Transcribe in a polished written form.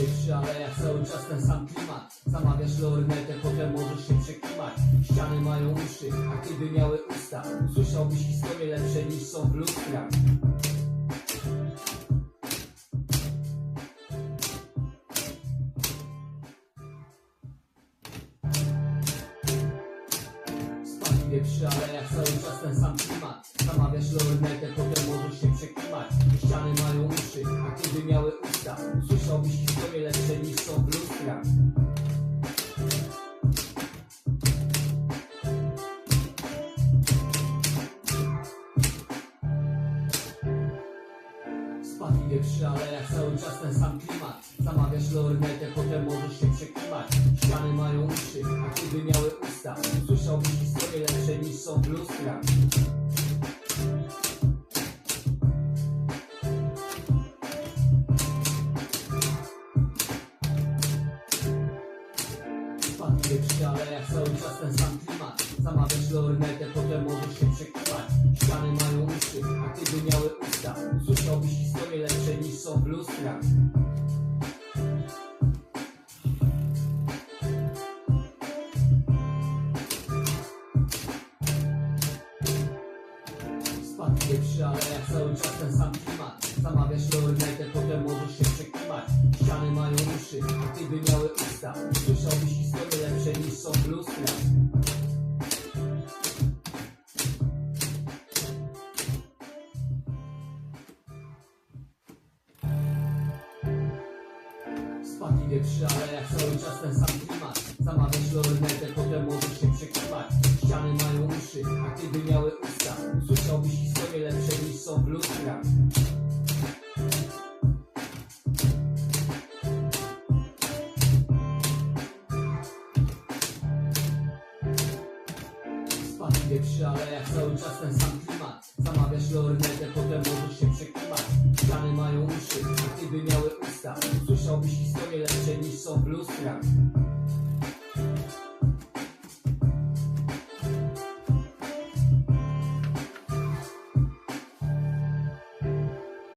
Przy alejach cały czas ten sam klimat. Zamawiasz lornetę, potem możesz się przekiwać. Ściany mają uszy, a gdyby miały usta, usłyszałbyś historie lepsze niż są w lustrach. Spaliwie przy alejach cały czas ten sam klimat. Zamawiasz lornetę, potem możesz się przekiwać. Ściany mają uszy, a gdyby miały usta, usłyszałbyś historie lepsze niż są w lustrach. Spaliwie przy alejach cały czas ten sam klimat. Zamawiasz lornetę, potem możesz się przekiwać. Ściany mają uszy, a gdyby miały usta, usłyszałbyś historie lepsze niż są w lustrach. Spaliwie przy alejach cały czas ten sam klimat. Zamawiasz lornetę, potem możesz się przekiwać. Ściany mają uszy, a gdyby miały usta, usłyszałbyś historie lepsze niż są w lustrach. Spaliwie przy alejach cały czas ten sam klimat. Zamawiasz lornetę, potem możesz się przekiwać. Ściany mają uszy, a gdyby miały usta, usłyszałbyś historie lepsze niż są w lustrach. Spaliwie przy alejach cały czas ten sam klimat. Zamawiasz lornetę, potem możesz się przekiwać. Ściany mają uszy, a gdyby miały usta, usłyszałbyś historie lepsze niż są w lustrach. Spaliwie przy alejach cały czas ten sam klimat. Zamawiasz lornetę, potem